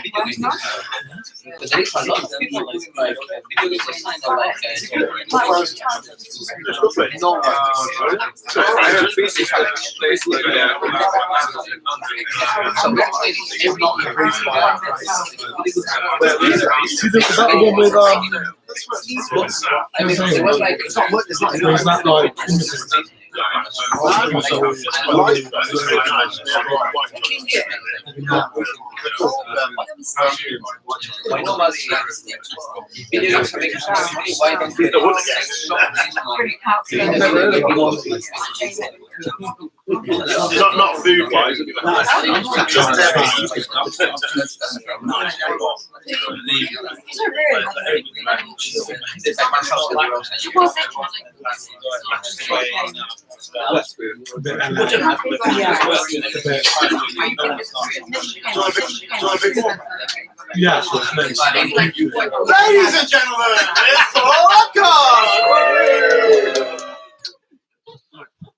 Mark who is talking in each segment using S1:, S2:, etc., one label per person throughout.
S1: video games. But there is a lot of people like video games is kind of like
S2: not food wise.
S3: Yeah.
S2: Ladies and gentlemen, it's Orca!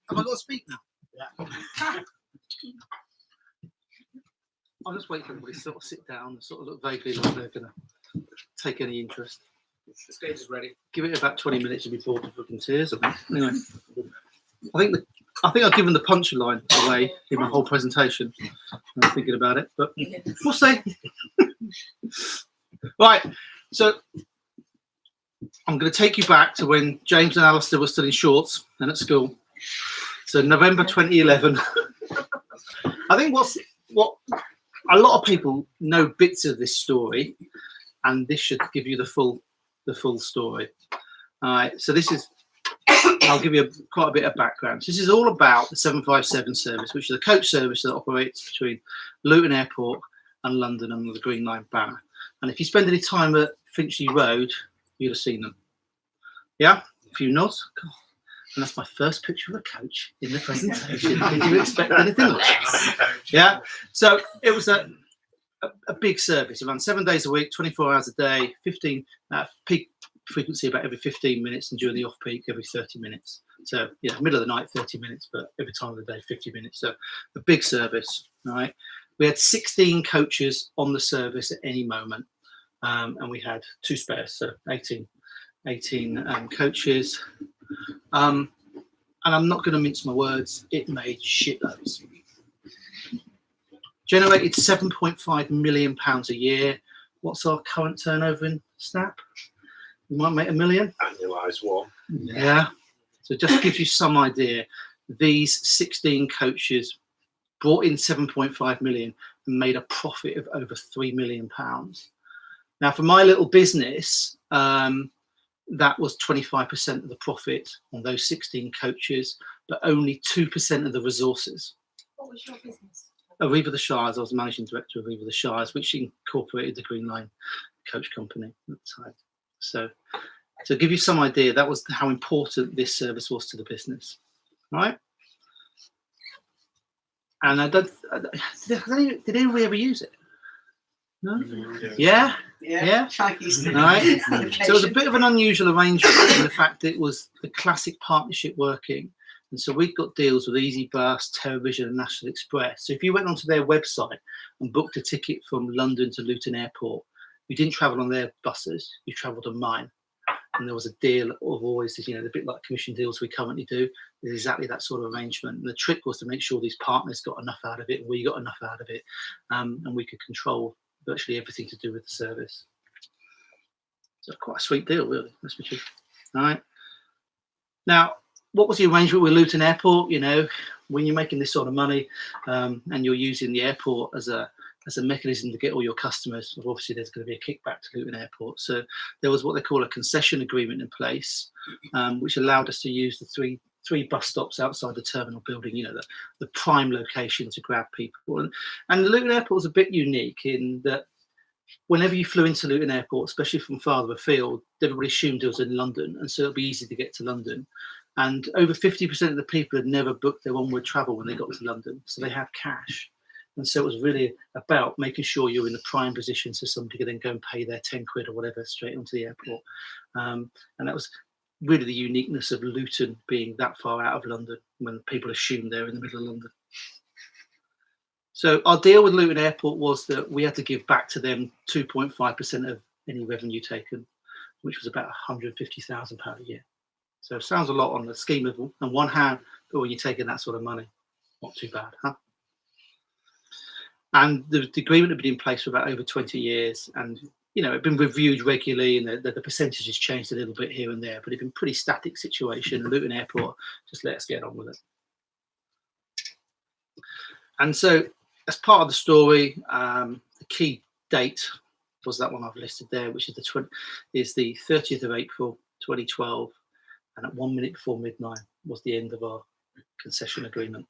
S3: Have I got to speak now? Yeah. I'll just wait for everybody to sort of sit down and sort of look vaguely like they're going to take any interest.
S4: The stage is ready.
S3: Give it about 20 minutes to be bored to fucking tears. Anyway, I think I've given the punchline away in my whole presentation. I'm thinking about it, but we'll see. Right, so I'm going to take you back to when James and Alistair were still in shorts and at school. So November 2011. I think what a lot of people know bits of this story, and this should give you the full story. All right, so this is. I'll give you quite a bit of background. So this is all about the 757 service, which is a coach service that operates between Luton Airport and London under the Green Line banner. And if you spend any time at Finchley Road, you'd have seen them. Yeah, a few nods. God. And that's my first picture of a coach in the presentation. Did you expect anything less? Yeah. So it was a big service. It ran 7 days a week, 24 hours a day, 15 peak frequency about every 15 minutes, and during the off-peak every 30 minutes. So yeah, middle of the night 30 minutes, but every time of the day 50 minutes. So a big service, right? We had 16 coaches on the service at any moment, and we had 2 spares, so 18 coaches. And I'm not going to mince my words, it made shitloads. Generated £7.5 million a year. What's our current turnover in Snap? We might make $1 million.
S2: Annualised one.
S3: Yeah. So just gives you some idea. These 16 coaches brought in 7.5 million and made a profit of over £3 million. Now, for my little business, that was 25% of the profit on those 16 coaches, but only 2% of the resources.
S5: What was your business?
S3: Aviva the Shires. I was managing director of Aviva the Shires, which incorporated the Green Line coach company at the time. So to give you some idea, that was how important this service was to the business, right? And I don't. Did anybody ever use it? No. Yeah. All right. So it was a bit of an unusual arrangement in the fact that it was the classic partnership working. And so we got deals with EasyBus, Television and National Express. So if you went onto their website and booked a ticket from London to Luton Airport, you didn't travel on their buses, you travelled on mine. And there was a deal of always, a bit like commission deals we currently do, is exactly that sort of arrangement. And the trick was to make sure these partners got enough out of it, we got enough out of it, and we could control virtually everything to do with the service. So quite a sweet deal, really, let's be true. All right. Now, what was the arrangement with Luton Airport? When you're making this sort of money and you're using the airport as a mechanism to get all your customers, obviously there's going to be a kickback to Luton Airport. So there was what they call a concession agreement in place, which allowed us to use the three bus stops outside the terminal building, the prime location to grab people. And Luton Airport was a bit unique in that whenever you flew into Luton Airport, especially from farther afield, everybody assumed it was in London, and so it'd be easy to get to London. And over 50% of the people had never booked their onward travel when they got to London, so they had cash. And so it was really about making sure you're in the prime position so somebody could then go and pay their 10 quid or whatever straight onto the airport. And that was really the uniqueness of Luton being that far out of London when people assume they're in the middle of London. So our deal with Luton Airport was that we had to give back to them 2.5% of any revenue taken, which was about £150,000 a year. So it sounds a lot on the scheme of on one hand, but when you're taking that sort of money, not too bad, huh? And the agreement had been in place for about over 20 years, and it'd been reviewed regularly, and the percentages changed a little bit here and there, but it'd been a pretty static situation. Luton Airport just let us get on with it. And so, as part of the story, the key date was that one I've listed there, which is the 30th of April 2012, and at 1 minute before midnight was the end of our concession agreement.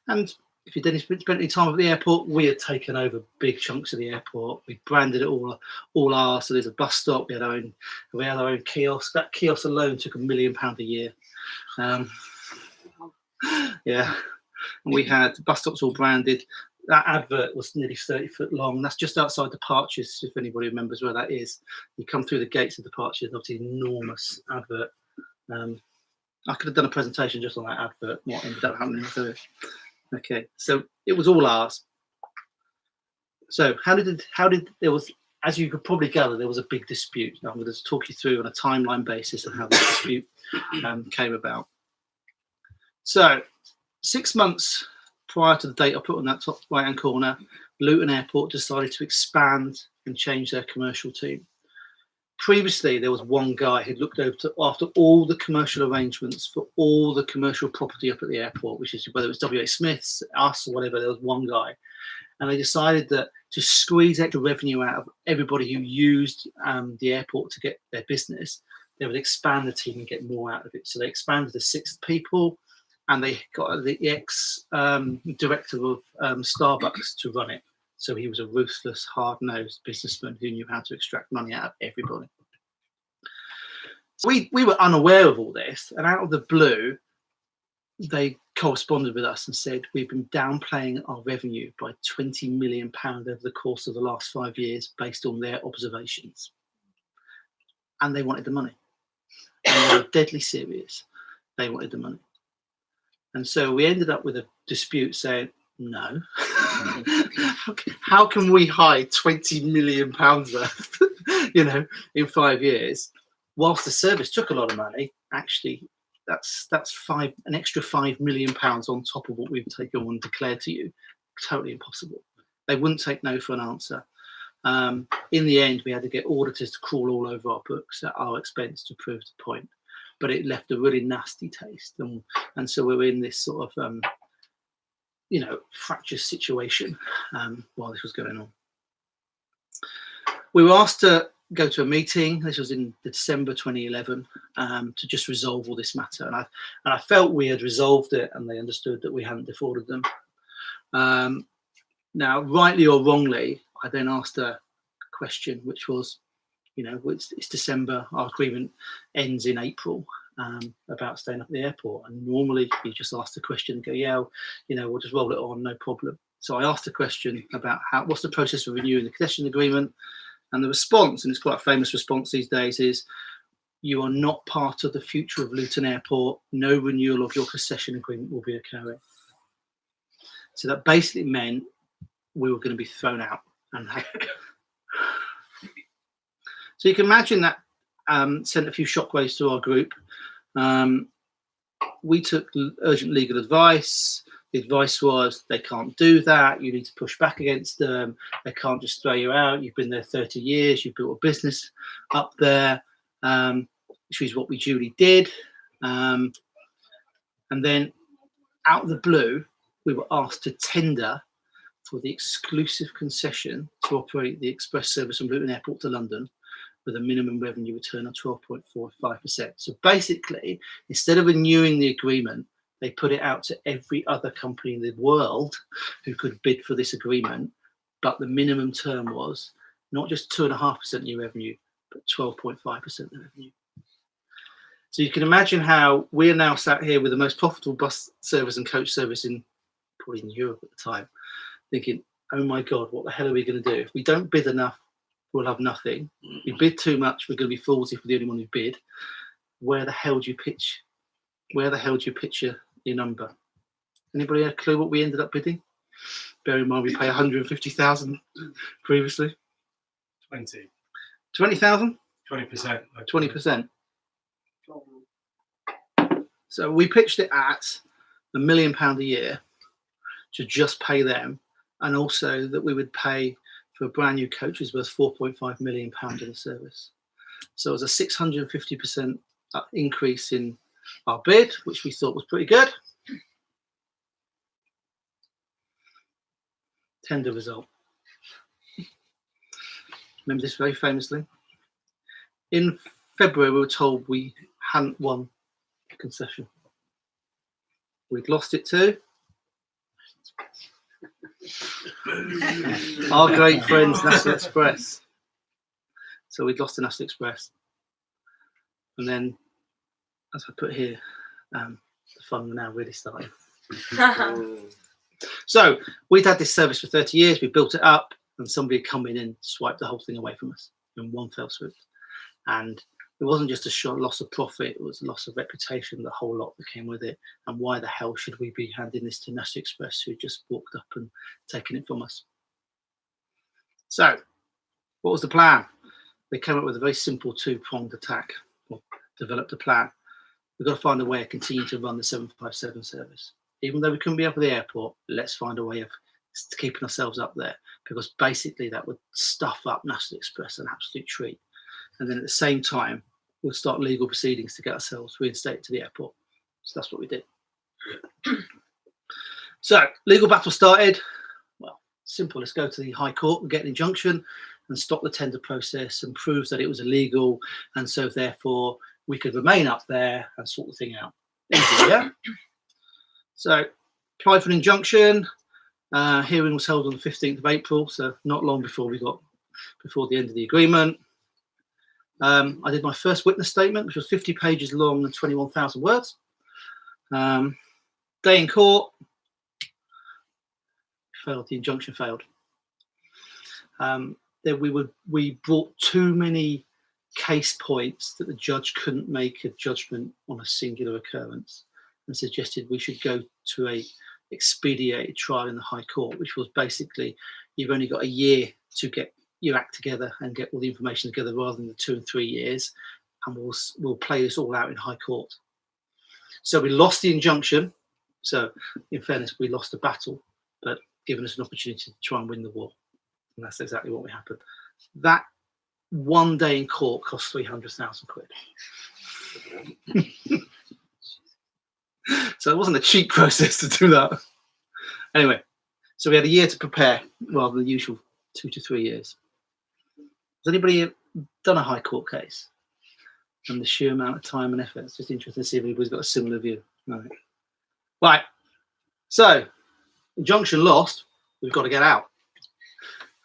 S3: And if you didn't spend any time at the airport, we had taken over big chunks of the airport. We branded it all ours. So there's a bus stop. We had our own kiosk. That kiosk alone took £1 million a year. Yeah, and we had bus stops all branded. That advert was nearly 30 foot long. That's just outside Departures, if anybody remembers where that is. You come through the gates of Departures, obviously enormous advert. I could have done a presentation just on that advert. What ended up happening to it? Okay, so it was all ours. So how did there was, as you could probably gather, there was a big dispute. I'm going to talk you through on a timeline basis of how the dispute came about. So 6 months prior to the date I put on that top right-hand corner, Luton Airport decided to expand and change their commercial team. Previously, there was one guy who'd looked after all the commercial arrangements for all the commercial property up at the airport, which is whether it was WH Smith's, us, or whatever. There was one guy, and they decided that to squeeze extra revenue out of everybody who used the airport to get their business, they would expand the team and get more out of it. So they expanded to 6 people, and they got the ex-director of Starbucks to run it. So he was a ruthless, hard-nosed businessman who knew how to extract money out of everybody. We were unaware of all this, and out of the blue, they corresponded with us and said, we've been downplaying our revenue by £20 million over the course of the last 5 years based on their observations. And they wanted the money. And they were deadly serious. They wanted the money. And so we ended up with a dispute saying, no. How can we hide £20 million worth, in 5 years? Whilst the service took a lot of money, actually, that's an extra £5 million on top of what we've taken on and declared to you. Totally impossible. They wouldn't take no for an answer. In the end, we had to get auditors to crawl all over our books at our expense to prove the point. But it left a really nasty taste, and so we're in this sort of fractious situation while this was going on. We were asked to go to a meeting. This was in December 2011 to just resolve all this matter, and I felt we had resolved it, and they understood that we hadn't defrauded them. Now, rightly or wrongly, I then asked a question, which was, it's December, our agreement ends in April. About staying up at the airport, and normally you just ask the question and go, yeah, we'll just roll it on, no problem. So I asked a question about what's the process for renewing the concession agreement, and the response, and it's quite a famous response these days, is you are not part of the future of Luton Airport. No renewal of your concession agreement will be occurring. So that basically meant we were going to be thrown out. So you can imagine that sent a few shockwaves to our group. We took urgent legal advice. The advice was they can't do that. You need to push back against them. They can't just throw you out. You've been there 30 years. You've built a business up there, which is what we duly did. And then out of the blue, we were asked to tender for the exclusive concession to operate the express service from Luton Airport to London, with a minimum revenue return of 12.45%. So basically, instead of renewing the agreement, they put it out to every other company in the world who could bid for this agreement. But the minimum term was not just 2.5% new revenue, but 12.5% revenue. So you can imagine how we're now sat here with the most profitable bus service and coach service probably in Europe at the time, thinking, oh my God, what the hell are we going to do? If we don't bid enough, we'll have nothing. We bid too much, we're going to be fools if we're the only one who bid. Where the hell do you pitch? Where the hell do you pitch your number? Anybody have a clue what we ended up bidding? Bear in mind we pay 150,000 previously. 20,000?
S4: 20%.
S3: 20%. So we pitched it at £1 million a year to just pay them, and also that we would pay for brand new coaches worth £4.5 million in the service. So it was a 650% increase in our bid, which we thought was pretty good. Tender result. Remember this very famously. In February, we were told we hadn't won a concession. We'd lost it to our great friends, National Express. So we'd lost to National Express. And then, as I put here, the fun now really started. So we'd had this service for 30 years. We built it up, and somebody had come in and swiped the whole thing away from us in one fell swoop. And it wasn't just a loss of profit, it was a loss of reputation, the whole lot that came with it. And why the hell should we be handing this to National Express, who just walked up and taken it from us? So what was the plan? They came up with a very simple two-pronged attack, or developed a plan. We've got to find a way of continuing to run the 757 service. Even though we couldn't be up at the airport, let's find a way of keeping ourselves up there, because basically that would stuff up National Express an absolute treat. And then at the same time, we'll start legal proceedings to get ourselves reinstated to the airport. So that's what we did. So legal battle started. Well, simple. Let's go to the High Court and get an injunction and stop the tender process and prove that it was illegal. And so therefore we could remain up there and sort the thing out. Easy, yeah? So applied for an injunction. Hearing was held on the 15th of April, so not long before the end of the agreement. I did my first witness statement, which was 50 pages long and 21,000 words. Day in court, failed. The injunction failed. We brought too many case points that the judge couldn't make a judgment on a singular occurrence, and suggested we should go to a expedited trial in the High Court, which was basically you've only got a year to get your act together and get all the information together, rather than the 2 and 3 years, and we'll play this all out in High Court. So we lost the injunction. So in fairness, we lost the battle, but given us an opportunity to try and win the war, and that's exactly what happened. That one day in court cost 300,000 quid. So it wasn't a cheap process to do that. Anyway, so we had a year to prepare, rather than the usual 2 to 3 years. Has anybody done a High Court case? And the sheer amount of time and effort, it's just interesting to see if anybody's got a similar view. Right. So, injunction lost, we've got to get out.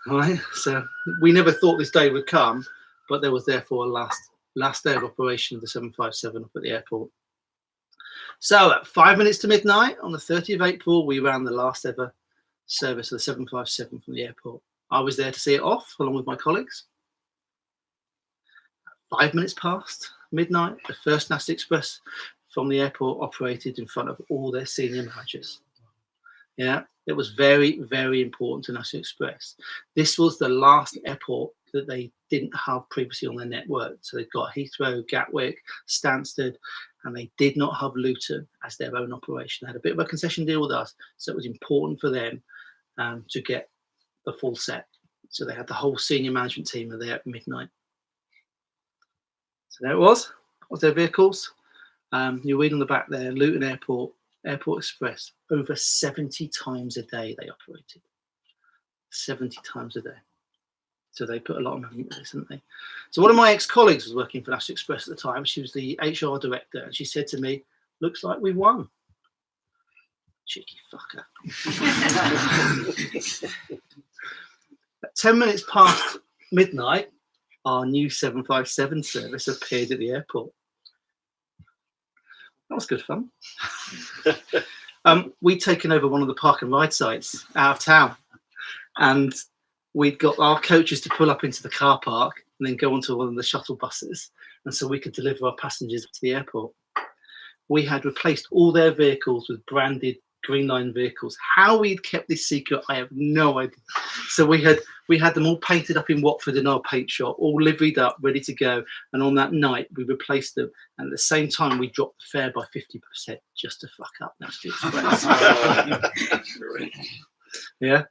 S3: All right. So we never thought this day would come, but there was therefore a last day of operation of the 757 up at the airport. So at 5 minutes to midnight on the 30th of April, we ran the last ever service of the 757 from the airport. I was there to see it off along with my colleagues. 5 minutes past midnight, the first National Express from the airport operated in front of all their senior managers. Yeah, it was very, very important to National Express. This was the last airport that they didn't have previously on their network. So they've got Heathrow, Gatwick, Stansted, and they did not have Luton as their own operation. They had a bit of a concession deal with us, so it was important for them to get the full set. So they had the whole senior management team there at midnight. So there it was. That was their vehicles. You read on the back there, Luton Airport, Airport Express, over 70 times a day they operated. 70 times a day. So they put a lot of money into this, didn't they? So one of my ex-colleagues was working for National Express at the time. She was the HR director, and she said to me, "Looks like we won." Cheeky fucker. At 10 minutes past midnight, our new 757 service appeared at the airport. That was good fun. We'd taken over one of the park and ride sites out of town, and we'd got our coaches to pull up into the car park and then go onto one of the shuttle buses, and so we could deliver our passengers to the airport. We had replaced all their vehicles with branded Green Line vehicles. How we'd kept this secret, I have no idea. So we had them all painted up in Watford in our paint shop, all liveried up, ready to go. And on that night, we replaced them. And at the same time, we dropped the fare by 50% just to fuck up Nasty Express. Yeah.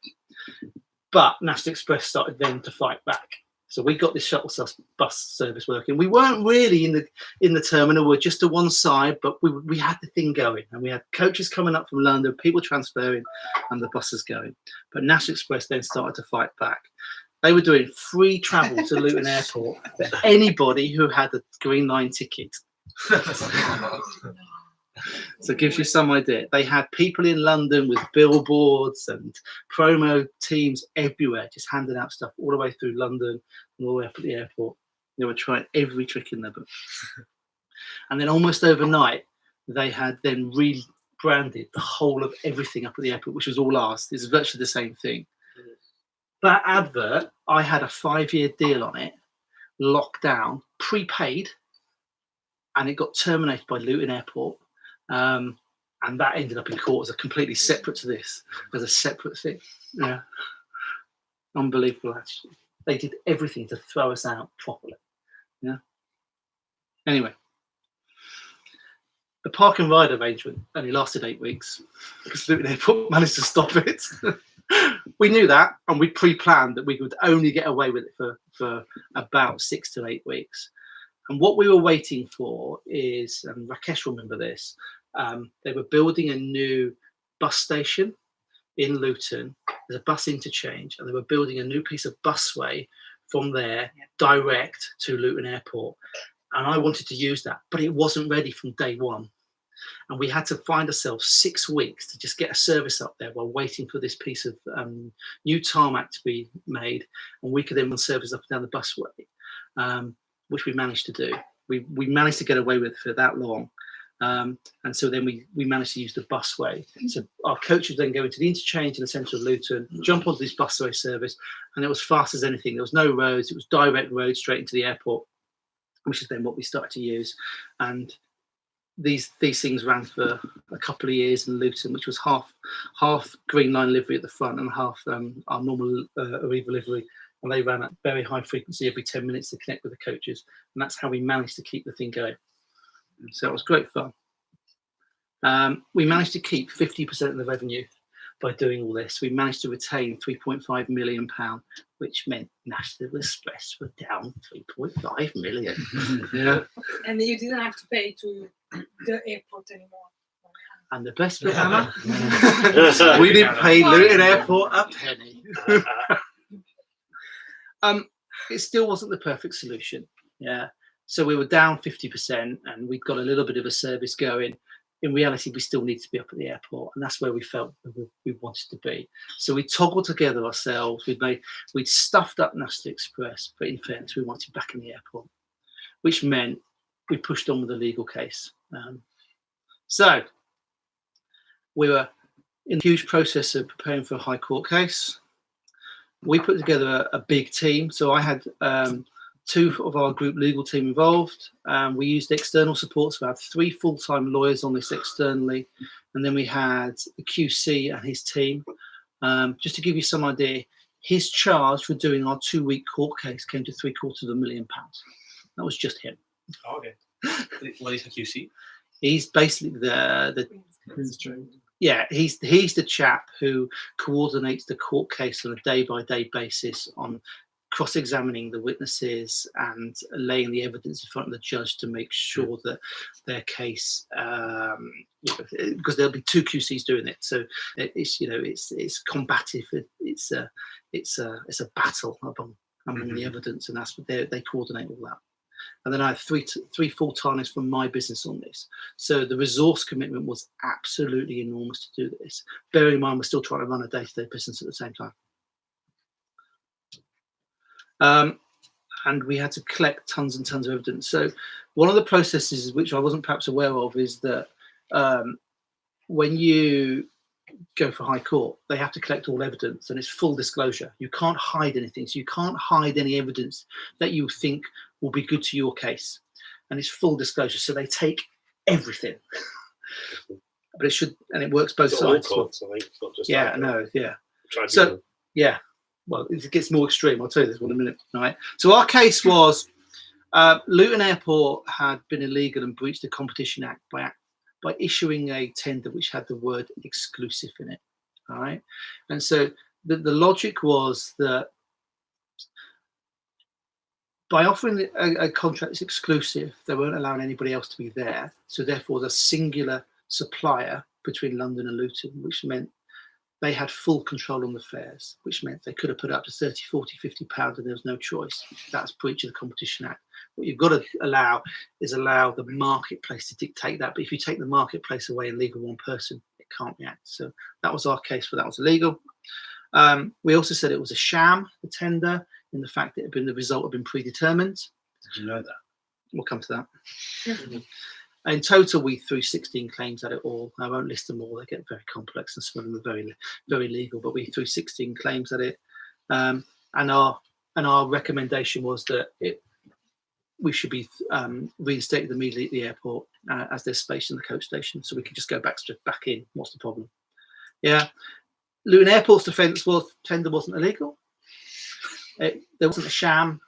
S3: But Nasty Express started then to fight back. So we got this shuttle bus service working. We weren't really in the terminal. We're just to one side, but we had the thing going, and we had coaches coming up from London, people transferring, and the buses going. But Nasty Express then started to fight back. They were doing free travel to Luton Airport for anybody who had a Green Line ticket. So it gives you some idea. They had people in London with billboards and promo teams everywhere, just handing out stuff all the way through London and all the way up at the airport. They were trying every trick in their book. And then almost overnight, they had then rebranded the whole of everything up at the airport, which was all ours. It's virtually the same thing. That advert, I had a 5-year deal on it, locked down, prepaid, and it got terminated by Luton Airport. And that ended up in court as a completely separate to this, as a separate thing. Yeah, unbelievable. Actually, they did everything to throw us out properly. Yeah. Anyway, the park and ride arrangement only lasted 8 weeks because Luton Airport managed to stop it. We knew that, and we pre-planned that we would only get away with it for about 6 to 8 weeks. And what we were waiting for is, and Rakesh will remember this, they were building a new bus station in Luton. There's a bus interchange, and they were building a new piece of busway from there direct to Luton Airport. And I wanted to use that, but it wasn't ready from day one. And we had to find ourselves 6 weeks to just get a service up there while waiting for this piece of new tarmac to be made. And we could then run service up and down the busway. Which we managed to do. We managed to get away with it for that long. And so then we managed to use the busway. So our coaches then go into the interchange in the centre of Luton, jump onto this busway service, and it was fast as anything. There was no roads. It was direct road straight into the airport, which is then what we started to use. And these things ran for a couple of years in Luton, which was half Green Line livery at the front and half our normal Arriva livery. And they ran at very high frequency every 10 minutes to connect with the coaches. And that's how we managed to keep the thing going. So it was great fun. We managed to keep 50% of the revenue by doing all this. We managed to retain £3.5 million, which meant National Express were down 3.5 million. Yeah.
S4: And you didn't have to pay to the airport anymore.
S3: And the best bit, Anna, we didn't pay Luton Airport a penny. It still wasn't the perfect solution. Yeah. So we were down 50% and we'd got a little bit of a service going. In reality, we still need to be up at the airport, and that's where we felt we wanted to be. So we toggled together ourselves. We'd stuffed up Nasty Express, but in fairness, we wanted back in the airport, which meant we pushed on with a legal case. So we were in the huge process of preparing for a high court case. We put together a big team. So I had 2 of our group legal team involved. We used external support, so we had 3 full-time lawyers on this externally. And then we had the QC and his team. Just to give you some idea, his charge for doing our 2-week court case came to £750,000. That was just him.
S1: Oh, okay. What is a QC?
S3: He's basically he's the chap who coordinates the court case on a day-by-day basis on cross-examining the witnesses and laying the evidence in front of the judge to make sure that their case, because there'll be 2 QCs doing it, so it's combative. It's a battle among the evidence, and that's what they coordinate all that. And then I have 3 full-timers from my business on this. So the resource commitment was absolutely enormous to do this. Bearing in mind, we're still trying to run a day-to-day business at the same time. And we had to collect tons and tons of evidence. So one of the processes which I wasn't perhaps aware of is that when you go for high court, they have to collect all evidence, and it's full disclosure. You can't hide anything. So you can't hide any evidence that you think will be good to your case, and it's full disclosure. So they take everything. but it should, and it works both
S2: It's all
S3: sides.
S2: courts, I think. It's not just
S3: Yeah,
S2: that.
S3: no, yeah.
S2: Tribunal.
S3: So, yeah, well, it gets more extreme. I'll tell you this one in a minute. All right. So our case was Luton Airport had been illegal and breached the Competition Act by issuing a tender which had the word exclusive in it. All right. And so the logic was that by offering a contract that's exclusive, they weren't allowing anybody else to be there. So therefore, the singular supplier between London and Luton, which meant they had full control on the fares, which meant they could have put up to 30, 40, 50 pounds and there was no choice. That's breach of the Competition Act. What you've got to allow is allow the marketplace to dictate that. But if you take the marketplace away and leave with one person, it can't react. So that was our case for that was illegal. We also said it was a sham, the tender, in the fact that it had been the result had been predetermined.
S5: Did you know that?
S3: We'll come to that. In total, we threw 16 claims at it all. I won't list them all; they get very complex, and some of them are very, very legal. But we threw 16 claims at it, and our recommendation was that we should be reinstated immediately at the airport as there's space in the coach station, so we could just go back in. What's the problem? Yeah, Luton Airport's defence was tender wasn't illegal. There wasn't a sham.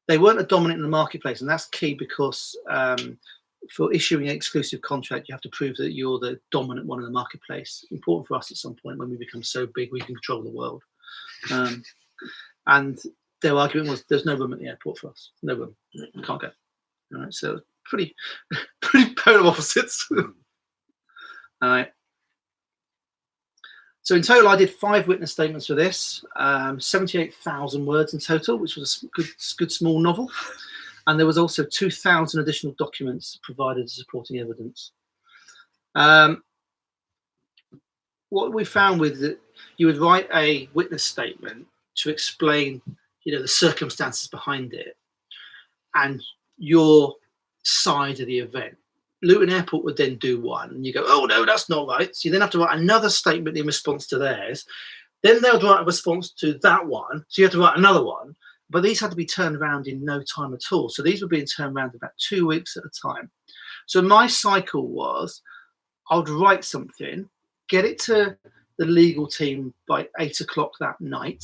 S3: They weren't a dominant in the marketplace, and that's key because for issuing an exclusive contract, you have to prove that you're the dominant one in the marketplace. Important for us at some point when we become so big, we can control the world. And their argument was, there's no room at the airport for us. No room. Can't go. All right. So pretty polar opposites. All right. So in total, I did 5 witness statements for this, 78,000 words in total, which was a good small novel. And there was also 2,000 additional documents provided as supporting evidence. What we found with it, you would write a witness statement to explain, the circumstances behind it and your side of the event. Luton Airport would then do one, and you go, oh no, that's not right. So you then have to write another statement in response to theirs. Then they'll write a response to that one. So you have to write another one. But these had to be turned around in no time at all. So these were being turned around about 2 weeks at a time. So my cycle was, I would write something, get it to the legal team by 8 o'clock that night.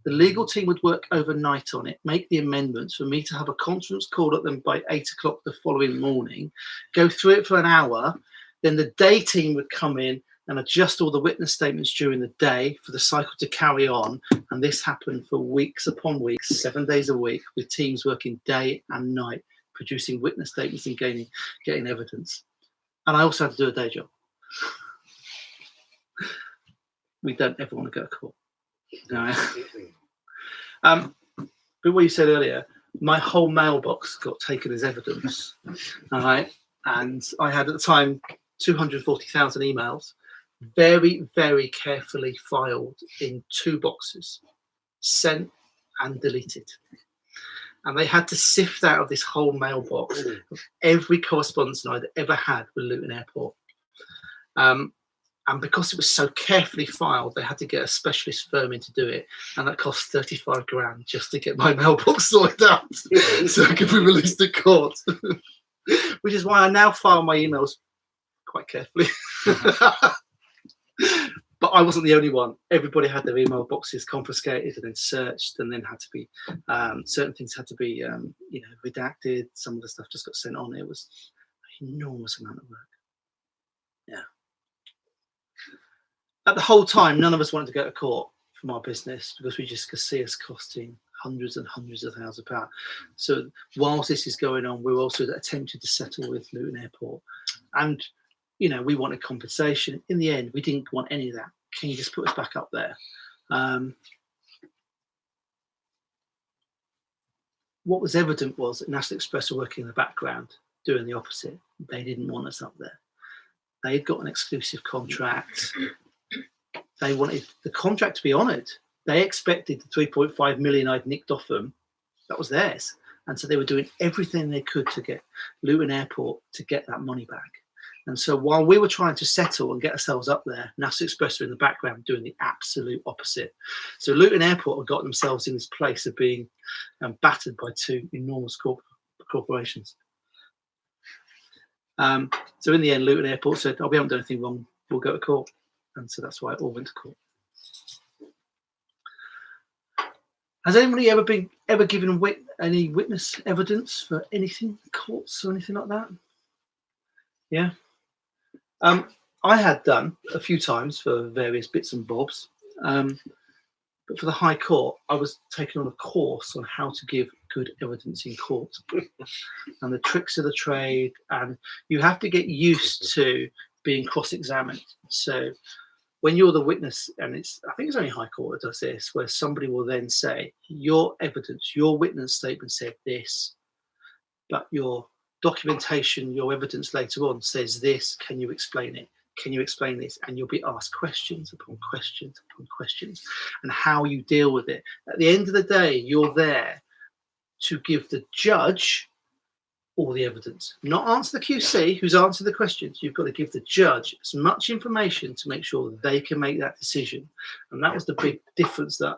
S3: The legal team would work overnight on it, make the amendments for me to have a conference call at them by 8 o'clock the following morning, go through it for an hour. Then the day team would come in and adjust all the witness statements during the day for the cycle to carry on. And this happened for weeks upon weeks, 7 days a week, with teams working day and night, producing witness statements and getting evidence. And I also had to do a day job. We don't ever want to go to court. No. But what you said earlier, my whole mailbox got taken as evidence. All right. And I had at the time 240,000 emails, very, very carefully filed in 2 boxes, sent and deleted. And they had to sift out of this whole mailbox of every correspondence I'd ever had with Luton Airport. And because it was so carefully filed, they had to get a specialist firm in to do it. And that cost 35 grand just to get my mailbox sorted out so I could be released to court. Which is why I now file my emails quite carefully. But I wasn't the only one. Everybody had their email boxes confiscated and then searched, and then had to be certain things had to be redacted. Some of the stuff just got sent on. It was an enormous amount of work. Yeah. At the whole time, none of us wanted to go to court from our business because we just could see us costing hundreds and hundreds of thousands of pounds. So whilst this is going on, we're also attempting to settle with Luton Airport, and we wanted compensation. In the end, we didn't want any of that. Can you just put us back up there? What was evident was that National Express were working in the background, doing the opposite. They didn't want us up there. They had got an exclusive contract. They wanted the contract to be honoured. They expected the 3.5 million I'd nicked off them. That was theirs. And so they were doing everything they could to get Luton Airport to get that money back. And so while we were trying to settle and get ourselves up there, National Express were in the background doing the absolute opposite. So Luton Airport had got themselves in this place of being battered by 2 enormous corporations. So in the end, Luton Airport said, "Oh, we haven't done anything wrong. We'll go to court," and so that's why it all went to court. Has anybody ever given any witness evidence for anything, courts or anything like that? Yeah. I had done a few times for various bits and bobs, but for the High Court, I was taking on a course on how to give good evidence in court and the tricks of the trade, and you have to get used to being cross-examined. So when you're the witness, and I think it's only High Court that does this, where somebody will then say, your evidence, your witness statement said this, but your documentation, your evidence later on says this, can you explain it? Can you explain this? And you'll be asked questions upon questions upon questions, and how you deal with it. At the end of the day, you're there to give the judge all the evidence, not answer the QC who's answered the questions. You've got to give the judge as much information to make sure that they can make that decision. And that was the big difference that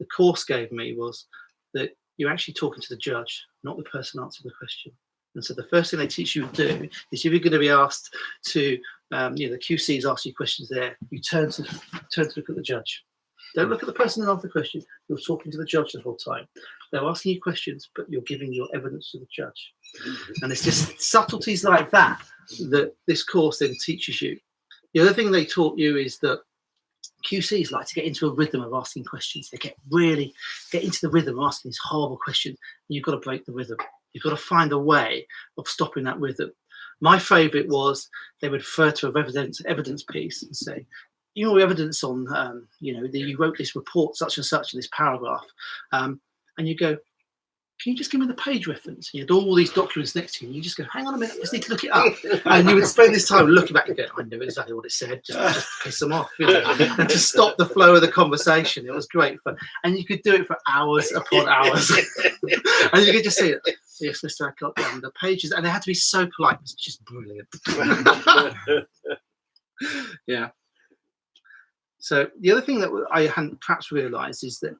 S3: the course gave me, was that you're actually talking to the judge, not the person answering the question. And so the first thing they teach you to do is, if you're going to be asked to, the QC's ask you questions there, you turn to look at the judge. Don't look at the person who asked the question. You're talking to the judge the whole time. They're asking you questions, but you're giving your evidence to the judge. And it's just subtleties like that that this course then teaches you. The other thing they taught you is that QCs like to get into a rhythm of asking questions. They get into the rhythm of asking these horrible questions, and you've got to break the rhythm. You've got to find a way of stopping that rhythm. My favourite was they would refer to a evidence piece and say, your evidence on, you wrote this report such and such in this paragraph, and you go, can you just give me the page reference? And you had all these documents next to you, and you just go, hang on a minute, I just need to look it up. And you would spend this time looking back and go, I knew exactly what it said, just piss them off, and to stop the flow of the conversation. It was great fun. And you could do it for hours upon hours. And you could just say, yes, Mr. Adcock, and the pages, and they had to be so polite. It's just brilliant. Yeah. So the other thing that I hadn't perhaps realised is that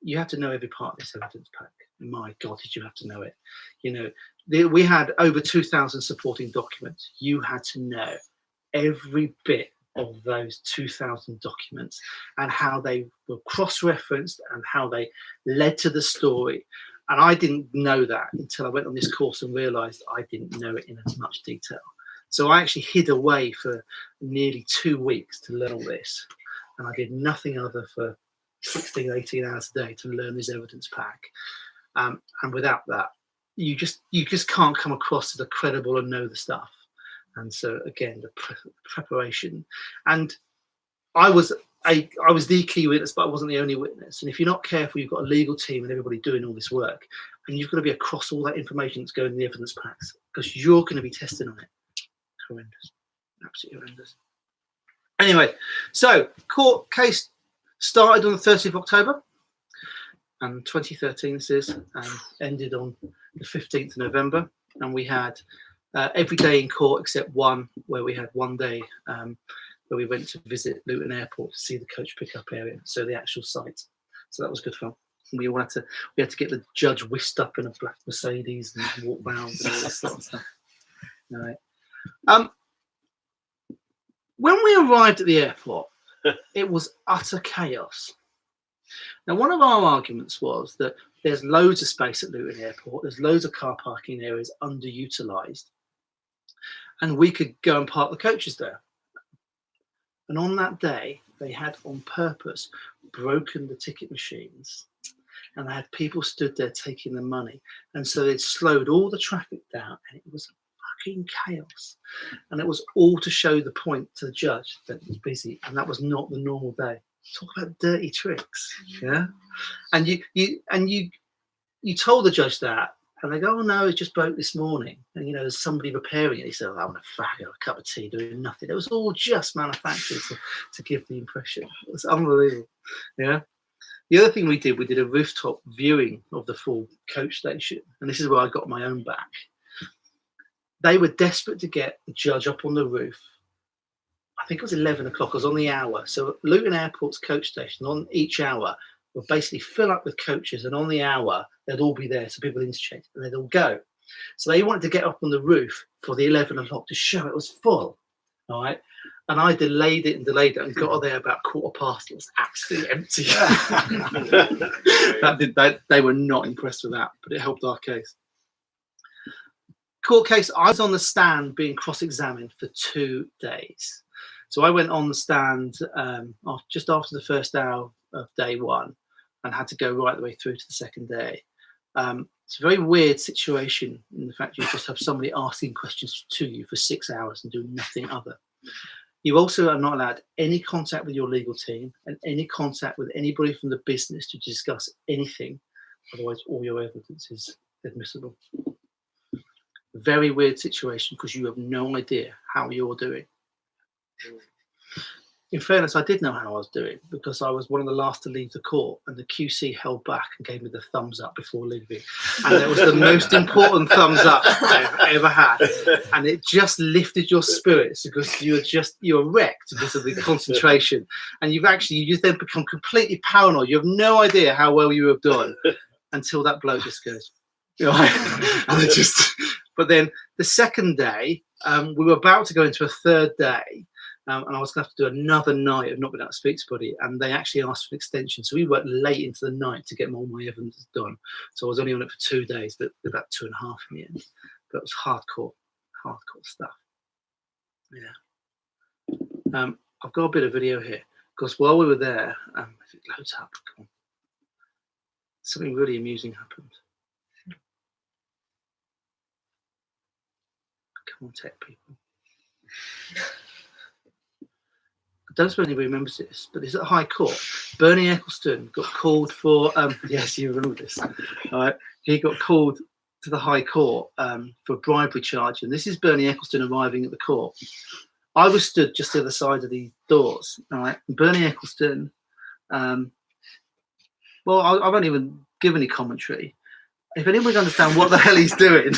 S3: you have to know every part of this evidence pack. My God, did you have to know it? We had over 2,000 supporting documents. You had to know every bit of those 2,000 documents and how they were cross-referenced and how they led to the story. And I didn't know that until I went on this course and realised I didn't know it in as much detail. So I actually hid away for nearly 2 weeks to learn all this. And I did nothing other for 16, 18 hours a day to learn this evidence pack. And without that, you just can't come across as a credible and know the stuff. And so again, the preparation. And I was the key witness, but I wasn't the only witness. And if you're not careful, you've got a legal team and everybody doing all this work, and you've got to be across all that information that's going in the evidence packs, because you're going to be testing on it. Horrendous, absolutely horrendous. Anyway, so court case started on the 30th of October, and 2013 this is, and ended on the 15th of November. And we had every day in court except one, where we had one day where we went to visit Luton Airport to see the coach pickup area, so the actual site. So that was good fun. We had to get the judge whisked up in a black Mercedes and walk round and all that sort of stuff. All right. When we arrived at the airport, it was utter chaos. Now, one of our arguments was that there's loads of space at Luton Airport, there's loads of car parking areas underutilised, and we could go and park the coaches there. And on that day, they had on purpose broken the ticket machines, and they had people stood there taking the money, and so they'd slowed all the traffic down, and it was fucking chaos. And it was all to show the point to the judge that it was busy, and that was not the normal day. Talk about dirty tricks, yeah. And you told the judge that, and they go, "Oh no, it just broke this morning." And there's somebody repairing it. He said, "Oh, I'm a fag, a cup of tea, doing nothing." It was all just manufactured to give the impression. It was unbelievable, yeah. The other thing we did a rooftop viewing of the full coach station, and this is where I got my own back. They were desperate to get the judge up on the roof. I think it was 11 o'clock. I was on the hour. So Luton Airport's coach station, on each hour, would basically fill up with coaches, and on the hour, they'd all be there, so people interchange, and they'd all go. So they wanted to get up on the roof for the 11 o'clock to show it was full. All right. And I delayed it and got there about 15:15. It was absolutely empty. They were not impressed with that, but it helped our case. Court case, I was on the stand being cross-examined for 2 days. So I went on the stand just after the first hour of day one and had to go right the way through to the second day. It's a very weird situation in the fact you just have somebody asking questions to you for 6 hours and doing nothing other. You also are not allowed any contact with your legal team and any contact with anybody from the business to discuss anything. Otherwise, all your evidence is admissible. Very weird situation because you have no idea how you're doing. In fairness, I did know how I was doing because I was one of the last to leave the court and the QC held back and gave me the thumbs up before leaving. And it was the most important thumbs up I've ever had. And it just lifted your spirits because you're wrecked because of the concentration. And you just then become completely paranoid. You have no idea how well you have done until that bloke just goes, but then the second day, we were about to go into a third day. And I was going to have to do another night of not being able to speak to anybody, and they actually asked for an extension. So we worked late into the night to get all my evidence done. So I was only on it for 2 days, but about 2.5 in the end. But it was hardcore stuff. Yeah. I've got a bit of video here because while we were there, if it loads up, come on. Something really amusing happened. Come on, tech people. I don't suppose anybody remembers this, but it's at High Court. Bernie Ecclestone got called for, yes, you remember this. All right. He got called to the High Court for a bribery charge. And this is Bernie Ecclestone arriving at the court. I was stood just the other side of the doors. All right. And Bernie Ecclestone, I won't even give any commentary. If anybody can understand what the hell he's doing.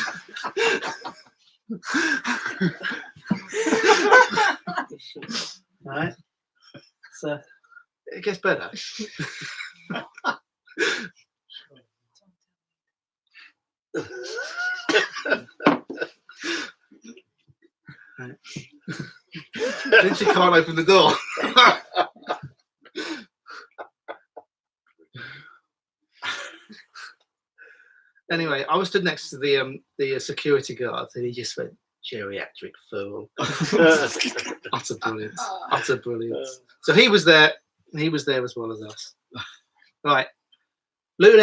S3: Right, so it gets better. Right. Then she can't open the door. Anyway, I was stood next to the security guard, and he just went, "Geriatric fool." Utter brilliance. Utter brilliance. So he was there as well as us. Right. Luton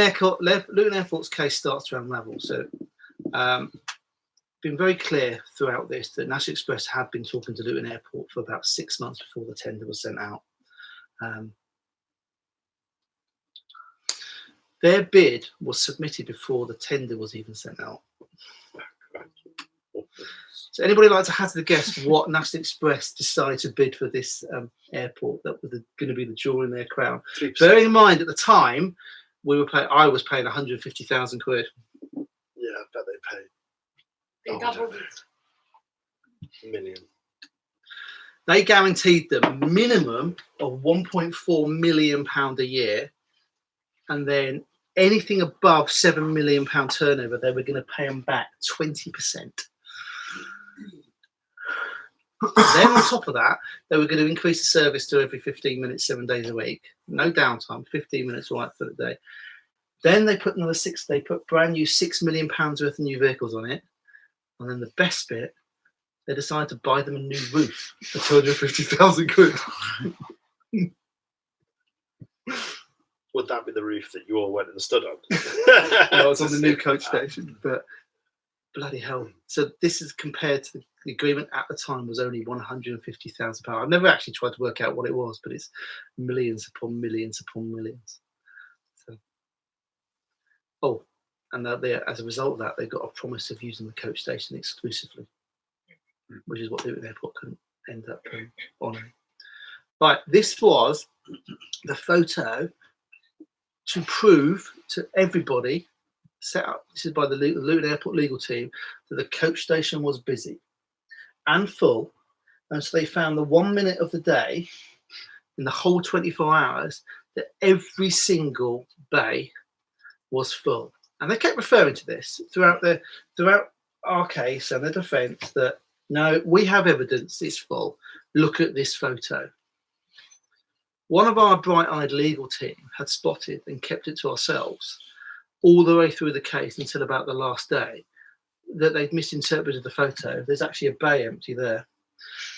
S3: Airport's case starts to unravel. So been very clear throughout this that National Express had been talking to Luton Airport for about 6 months before the tender was sent out. Their bid was submitted before the tender was even sent out. So anybody like to hazard a guess what National Express decided to bid for this airport that was going to be the jewel in their crown? 3%. Bearing in mind at the time, I was paying 150,000 quid.
S2: Yeah, I bet they paid.
S4: They doubled it.
S2: $1 million.
S3: They guaranteed them minimum of £1.4 million a year, and then anything above £7 million turnover, they were going to pay them back 20%. Then on top of that, they were going to increase the service to every 15 minutes, 7 days a week. No downtime, 15 minutes right for the day. Then they put brand new £6 million worth of new vehicles on it. And then the best bit, they decided to buy them a new roof for 250,000 quid.
S2: Would that be the roof that you all went and stood on?
S3: No, it's on the new coach station, but bloody hell. So this is compared to the agreement at the time was only £150,000. I've never actually tried to work out what it was, but it's millions upon millions upon millions. So, and as a result of that, they got a promise of using the coach station exclusively, which is what Luton Airport couldn't end up honouring. Right, this was the photo to prove to everybody, set up, this is by the Luton Airport legal team, that the coach station was busy and full. And so they found the 1 minute of the day in the whole 24 hours that every single bay was full. And they kept referring to this throughout our case and the defence that no, we have evidence, it's full. Look at this photo. One of our bright-eyed legal team had spotted and kept it to ourselves all the way through the case until about the last day that they'd misinterpreted the photo. There's actually a bay empty there.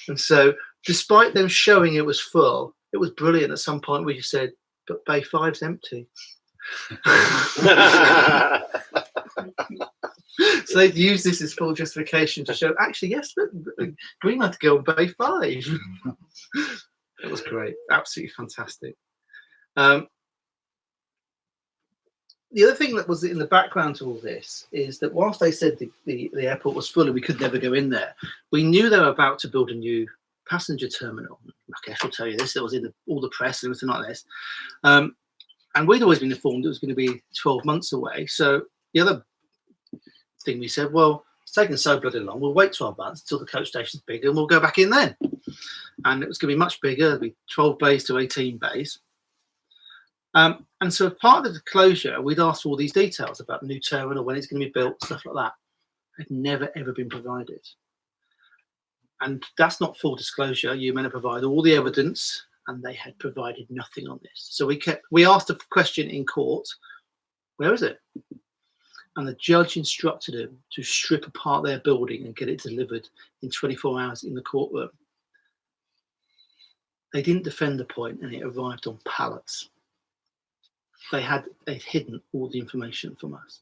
S3: And so despite them showing it was full, it was brilliant at some point where you said, but bay 5's empty. So they'd use this as full justification to show, actually, yes, look, green light to go on bay 5. It was great, absolutely fantastic. The other thing that was in the background to all this is that whilst they said the airport was full and we could never go in there, we knew they were about to build a new passenger terminal. Rakesh will tell you this, it was in all the press and everything like this. And we'd always been informed it was going to be 12 months away. So the other thing we said, well, it's taken so bloody long, we'll wait 12 months until the coach station's bigger and we'll go back in then. And it was going to be much bigger, it'd be 12 bays to 18 bays. And so as part of the closure, we'd asked for all these details about the new terminal, when it's going to be built, stuff like that. Had never, ever been provided. And that's not full disclosure. You're meant to provide all the evidence, and they had provided nothing on this. So we asked a question in court, where is it? And the judge instructed him to strip apart their building and get it delivered in 24 hours in the courtroom. They didn't defend the point, and it arrived on pallets. They'd hidden all the information from us.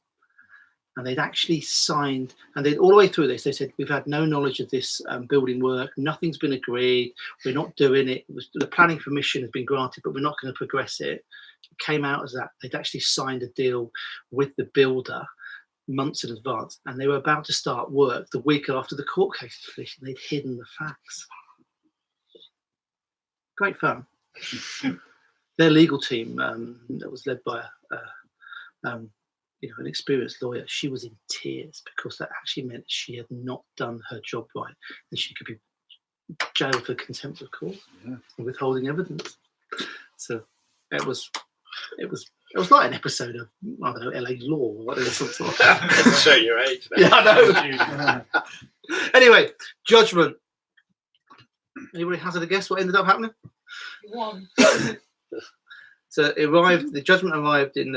S3: And they'd actually signed, and they'd all the way through this, they said, we've had no knowledge of this building work, nothing's been agreed, we're not doing it, the planning permission has been granted, but we're not going to progress it. It came out as that they'd actually signed a deal with the builder months in advance, and they were about to start work the week after the court case was finished, and they'd hidden the facts. Great fun. Their legal team that was led by an experienced lawyer, she was in tears because that actually meant she had not done her job right and she could be jailed for contempt of court and withholding evidence. So it was like an episode of, I don't know, LA Law or whatever.
S2: Show your age.
S3: Yeah, I know. Anyway, judgment. Anybody hazard a guess what ended up happening?
S4: One.
S3: So the judgment arrived in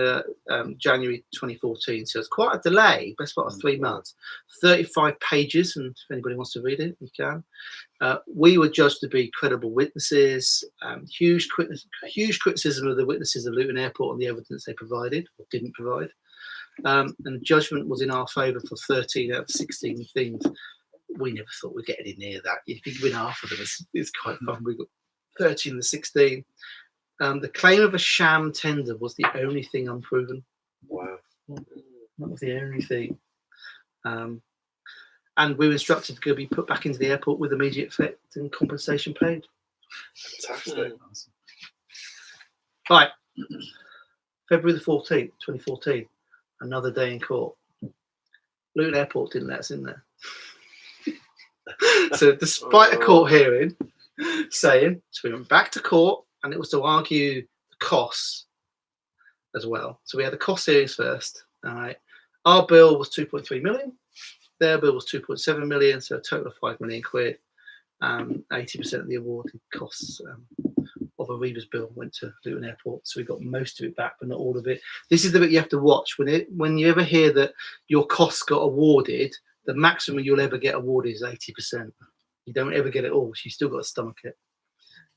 S3: January 2014. So it's quite a delay, best part of 3 months. 35 pages, and if anybody wants to read it, you can. We were judged to be credible witnesses. Huge criticism of the witnesses of Luton Airport and the evidence they provided or didn't provide. And the judgment was in our favour for 13 out of 16 things. We never thought we'd get any near that. If you win half of them, it's quite fun. We got 13 to 16. The claim of a sham tender was the only thing unproven.
S2: Wow.
S3: That was the only thing. And we were instructed to be put back into the airport with immediate effect and compensation paid.
S2: Fantastic.
S3: Right. February the 14th, 2014. Another day in court. Luton Airport didn't let us in there. So despite a court hearing saying, so we went back to court, and it was to argue the costs as well. So we had the cost hearings first. All right. Our bill was 2.3 million. Their bill was 2.7 million. So a total of 5 million quid. 80% of the awarded costs of Arriva's bill went to Luton Airport. So we got most of it back, but not all of it. This is the bit you have to watch. When you ever hear that your costs got awarded, the maximum you'll ever get awarded is 80%. You don't ever get it all. So you still got to stomach it.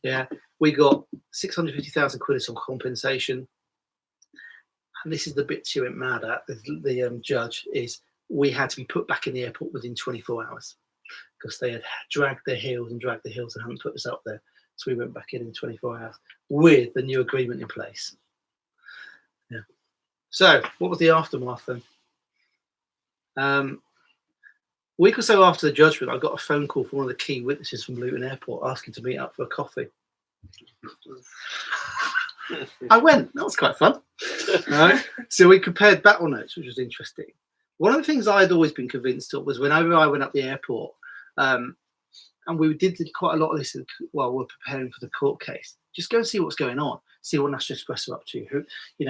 S3: Yeah, we got 650,000 quid on compensation, and this is the bit she went mad at. The judge is we had to be put back in the airport within 24 hours because they had dragged their heels and hadn't put us up there. So we went back in 24 hours with the new agreement in place. Yeah. So what was the aftermath then? Week or so after the judgment, I got a phone call from one of the key witnesses from Luton Airport asking to meet up for a coffee. I went. That was quite fun. Right? So we compared battle notes, which was interesting. One of the things I'd always been convinced of was whenever I went up the airport, and we did quite a lot of this while we're preparing for the court case, just go and see what's going on. see what National Express are up to. Who,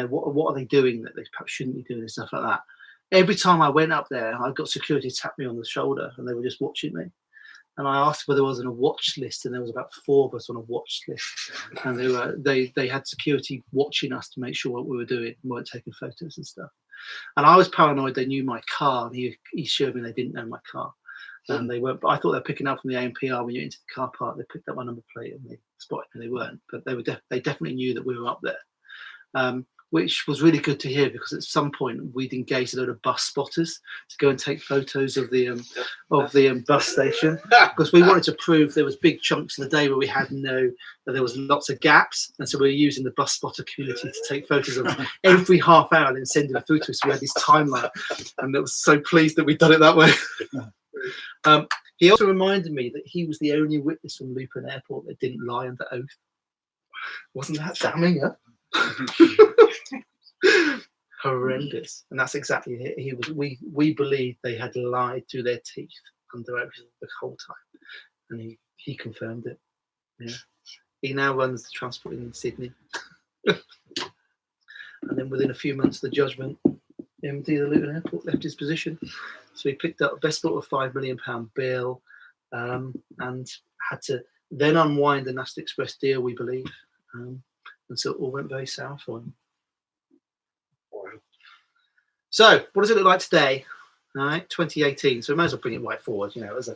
S3: what are they doing that they perhaps shouldn't be doing and stuff like that. Every time I went up there, I got security tap me on the shoulder, and they were just watching me. And I asked whether there was on a watch list, and there was about 4 of us on a watch list, and they had security watching us to make sure what we were doing and weren't taking photos and stuff. And I was paranoid they knew my car, and he showed me they didn't know my car, and they weren't. But I thought they were picking up from the ANPR when you're into the car park. They picked up my number plate and they spotted me. They weren't, but they definitely knew that we were up there. Which was really good to hear, because at some point we'd engaged a load of bus spotters to go and take photos of the bus station, because we wanted to prove there was big chunks of the day where we had that there was lots of gaps, and so we were using the bus spotter community to take photos of every half hour and then sending them through to us. We had this timeline, and I was so pleased that we'd done it that way. He also reminded me that he was the only witness from Luton Airport that didn't lie under oath. Wasn't that damning? Huh? Horrendous. And that's exactly it. He was. We believed they had lied through their teeth under oath the whole time, and he confirmed it. Yeah. He now runs the transport in Sydney. And then within a few months of the judgment, MD of the Luton Airport left his position. So he picked up a best thought of £5 million bill, and had to then unwind the National Express deal, we believe. And so it all went very south for him. So what does it look like today? All right, 2018. So we might as well bring it right forward. It was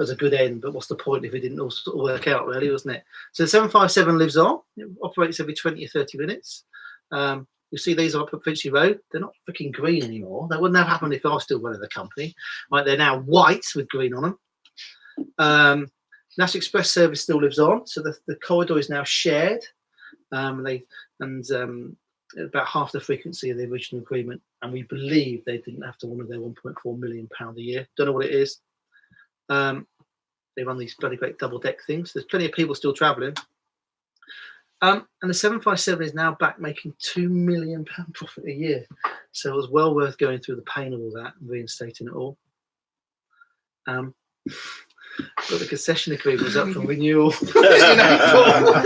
S3: a good end, but what's the point if it didn't all sort of work out, really, wasn't it? So the 757 lives on. It operates every 20 or 30 minutes. You'll see these are up at Finchley Road. They're not freaking green anymore. That wouldn't have happened if I was still running the company. Right, they're now white with green on them. National Express service still lives on. So the corridor is now shared. About half the frequency of the original agreement, and we believe they didn't have to honour their £1.4 million a year. Don't know what it is. They run these bloody great double deck things. There's plenty of people still travelling. And the 757 is now back making £2 million profit a year. So it was well worth going through the pain of all that and reinstating it all. But the concession agreement was up for renewal in April.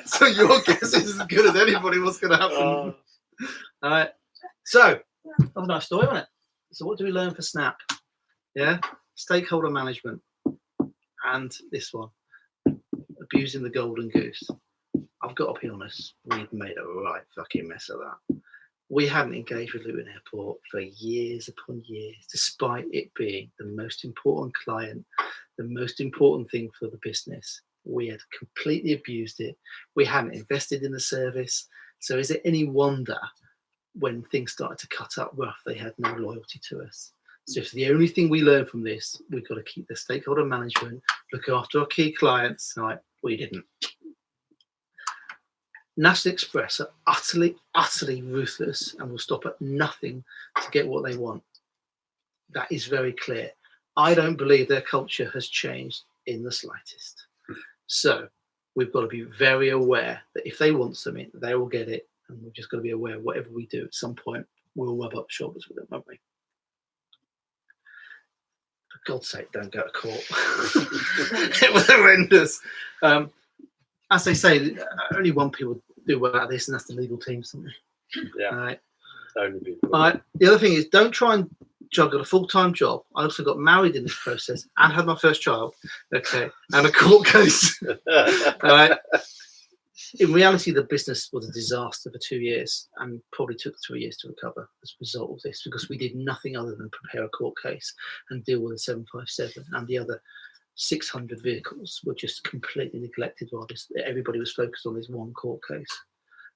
S3: So your guess is as good as anybody what's going to happen. All right. So that was a nice story, wasn't it? So what do we learn for Snap? Yeah, stakeholder management, and this one, abusing the golden goose. I've got to be honest, we've made a right fucking mess of that. We hadn't engaged with Luton Airport for years upon years, despite it being the most important client, the most important thing for the business. We had completely abused it. We hadn't invested in the service. So is it any wonder when things started to cut up rough, they had no loyalty to us? So if the only thing we learned from this, we've got to keep the stakeholder management, look after our key clients. Right, we didn't. National Express are utterly ruthless and will stop at nothing to get what they want. That is very clear. I don't believe their culture has changed in the slightest. So we've got to be very aware that if they want something, they will get it. And we've just got to be aware whatever we do at some point, we'll rub up shoulders with them, won't we? For God's sake, don't go to court. It was horrendous. As they say, only one people do well out of this, and that's the legal team. Something.
S2: Yeah.
S3: All right.
S2: Only people.
S3: All right. The other thing is, don't try and juggle a full-time job. I also got married in this process and had my first child. Okay, and a court case. All right. In reality, the business was a disaster for 2 years, and probably took 3 years to recover as a result of this, because we did nothing other than prepare a court case and deal with the 757 and the other 600 vehicles were just completely neglected while everybody was focused on this one court case.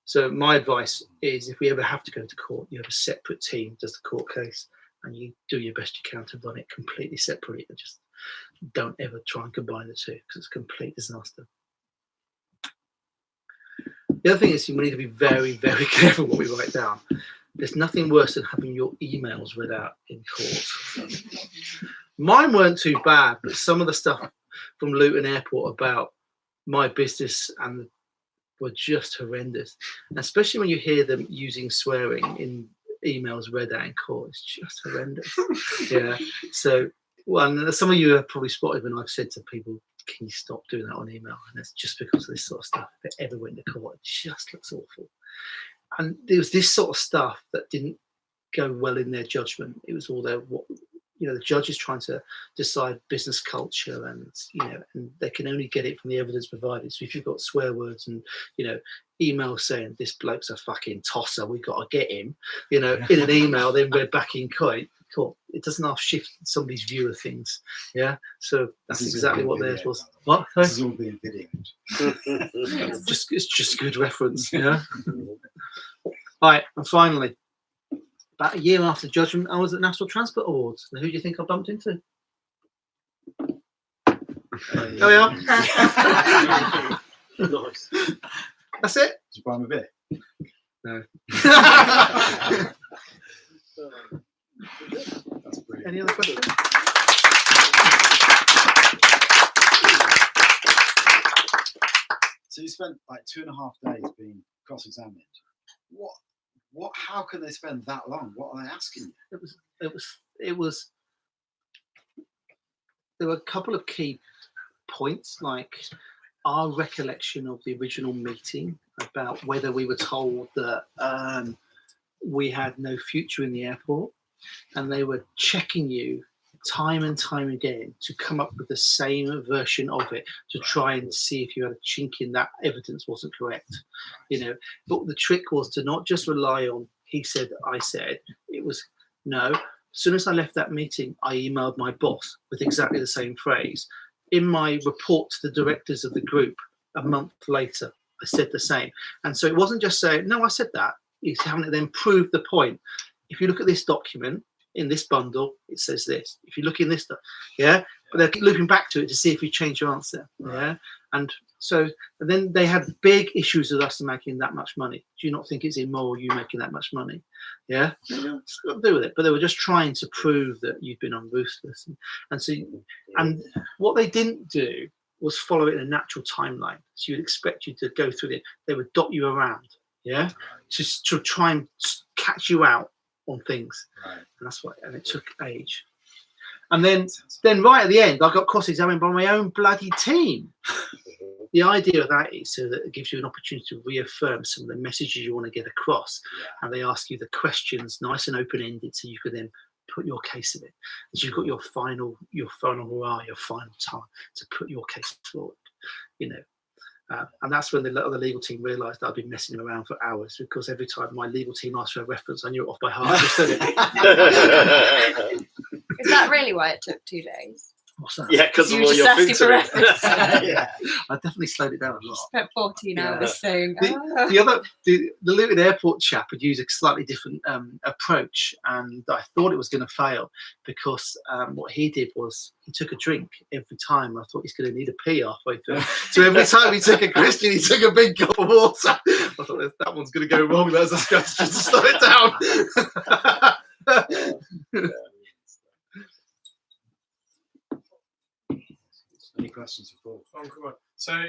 S3: So my advice is, if we ever have to go to court, you have a separate team that does the court case, and you do your best you can to run it completely separately, and just don't ever try and combine the two, because it's a complete disaster. The other thing is, we need to be very, very careful what we write down. There's nothing worse than having your emails read out in court. Mine weren't too bad, but some of the stuff from Luton Airport about my business and were just horrendous. And especially when you hear them using swearing in emails read out in court, it's just horrendous. Yeah. So, well, some of you have probably spotted when I've said to people, can you stop doing that on email? And it's just because of this sort of stuff. If it ever went to court, it just looks awful. And there was this sort of stuff that didn't go well in their judgment. It was all their the judge is trying to decide business culture, and and they can only get it from the evidence provided. So if you've got swear words and emails saying this bloke's a fucking tosser, we got to get him, in an email, then we're back in court. It doesn't half shift somebody's view of things. Yeah, so that's exactly what theirs was. What?
S5: This is all being videoed.
S3: It's just good reference. Yeah. Right, and finally, about a year after judgment, I was at National Transport Awards. And who do you think I bumped into? There we are.
S2: Nice.
S3: That's it.
S5: Did you buy him a beer?
S3: No.
S5: That's brilliant.
S3: Any other questions?
S5: So you spent like 2.5 days being cross-examined. What? How can they spend that long? What are they asking you?
S3: It was. There were a couple of key points, like our recollection of the original meeting about whether we were told that we had no future in the airport, and they were checking you time and time again to come up with the same version of it to try and see if you had a chink in that evidence wasn't correct. But the trick was to not just rely on he said, I said. It was no. As soon as I left that meeting, I emailed my boss with exactly the same phrase. In my report to the directors of the group a month later, I said the same. And so it wasn't just saying, no, I said that. It's having to then prove the point. If you look at this document, in this bundle, it says this. If you look in this stuff, yeah, but they'll keep looping back to it to see if you change your answer, yeah. And then they had big issues with us making that much money. Do you not think it's immoral you making that much money? Yeah, it's got to do with it. But they were just trying to prove that you've been unruthless, and what they didn't do was follow it in a natural timeline. So you'd expect you to go through it. They would dot you around, yeah, to try and catch you out on things,
S5: Right.
S3: and that's why. And it took age. And then right at the end, I got cross-examined by my own bloody team. The idea of that is so that it gives you an opportunity to reaffirm some of the messages you want to get across, and they ask you the questions nice and open-ended, so you could then put your case in it. So you've got your final hurrah, your final time to put your case forward. And that's when the legal team realised that I'd been messing them around for hours, because every time my legal team asked for a reference, I knew it off by heart. I just said it.
S6: Is that really why it took 2 days?
S3: What's that?
S2: Yeah, because of
S6: You
S2: all
S6: were
S2: your
S6: just asking
S2: food
S6: for
S2: today.
S6: reference.
S3: Yeah, I definitely slowed it down a lot.
S6: Spent 14
S3: Yeah.
S6: hours saying,
S3: The Luton Airport chap had used a slightly different approach, and I thought it was going to fail because what he did was he took a drink every time. I thought he's going to need a pee halfway through. So every time he took a question, he took a big gulp of water. I thought that one's going to go wrong. That's a scratch just to slow it down.
S5: Any questions for Paul?
S7: Oh, come on. So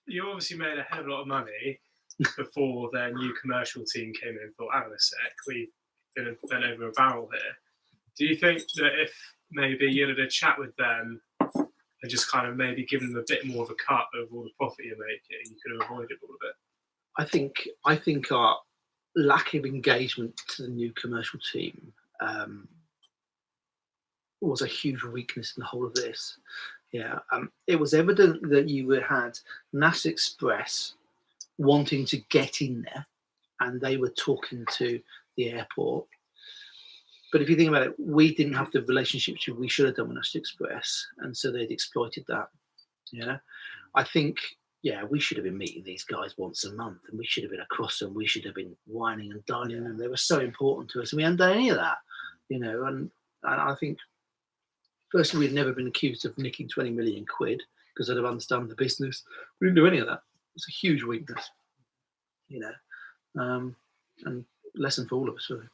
S7: you obviously made a hell of a lot of money before their new commercial team came in and thought, hang on a sec, we've been bent over a barrel here. Do you think that if maybe you had a chat with them and just kind of maybe given them a bit more of a cut of all the profit you're making, you could have avoided all of it?
S3: I think our lack of engagement to the new commercial team was a huge weakness in the whole of this. Yeah, it was evident that you had National Express wanting to get in there, and they were talking to the airport. But if you think about it, we didn't have the relationships we should have done with National Express, and so they'd exploited that. Yeah, I think, we should have been meeting these guys once a month, and we should have been across them. We should have been whining and dining them. They were so important to us, and we hadn't done any of that, and I think, firstly, we'd never been accused of nicking 20 million quid because I'd have understood the business. We didn't do any of that. It's a huge weakness, and lesson for all of us, really.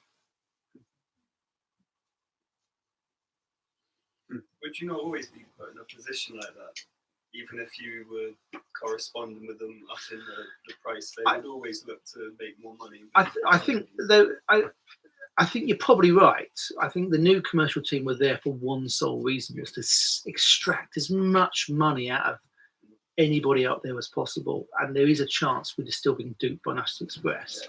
S8: Would you not always be put in a position like that? Even if you were corresponding with them up in the price, they would always look to make more money.
S3: I think I think you're probably right. I think the new commercial team were there for one sole reason, was to extract as much money out of anybody out there as possible. And there is a chance we'd have still been duped by National Express.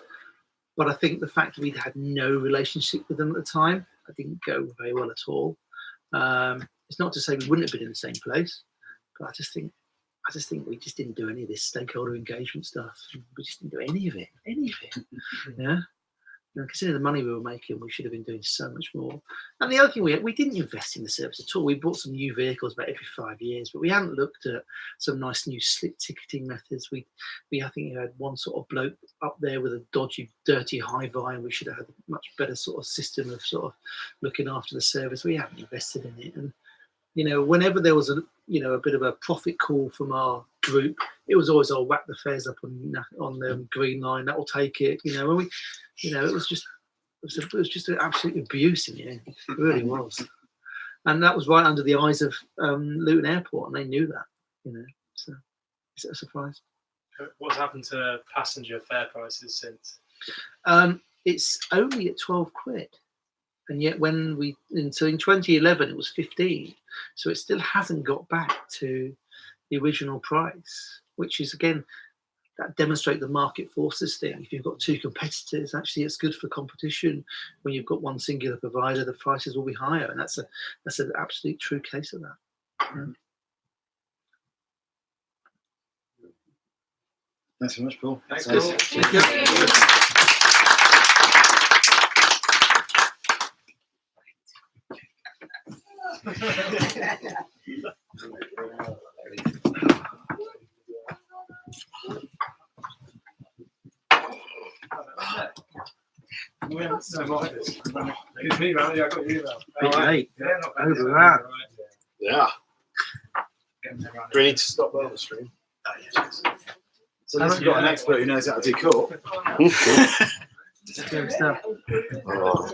S3: But I think the fact that we'd had no relationship with them at the time, I didn't go very well at all. It's not to say we wouldn't have been in the same place, but I just think we just didn't do any of this stakeholder engagement stuff. We just didn't do any of it. Yeah. And considering the money we were making, we should have been doing so much more. And the other thing, we didn't invest in the service at all. We bought some new vehicles about every 5 years, but we hadn't looked at some nice new slip ticketing methods. I think you had one sort of bloke up there with a dodgy, dirty hi-fi, and we should have had a much better sort of system of sort of looking after the service. We haven't invested in it. And, whenever there was a bit of a profit call from our group, it was always, "I'll whack the fares up on the Green Line, that will take it." And we, it was just an absolute abuse in the end. It really was. And that was right under the eyes of Luton Airport, and they knew that, So is it a surprise?
S7: What's happened to passenger fare prices since?
S3: It's only at 12 quid. And yet in 2011, it was 15. So it still hasn't got back to the original price, which is, again, that demonstrate the market forces thing. If you've got two competitors, actually it's good for competition. When you've got one singular provider, the prices will be higher. And that's an absolute true case of that.
S5: Thanks very much, Paul.
S7: Thanks,
S5: So-
S7: Paul.
S3: Thank you.
S7: It's me, man. Yeah, I got your email.
S3: Bit late.
S7: Yeah, not bad.
S3: Over that.
S2: Yeah.
S7: Getting there right
S2: Do we need to stop that on the stream?
S5: So this we've got an expert who knows how to do court.
S3: Good stuff.
S2: Oh.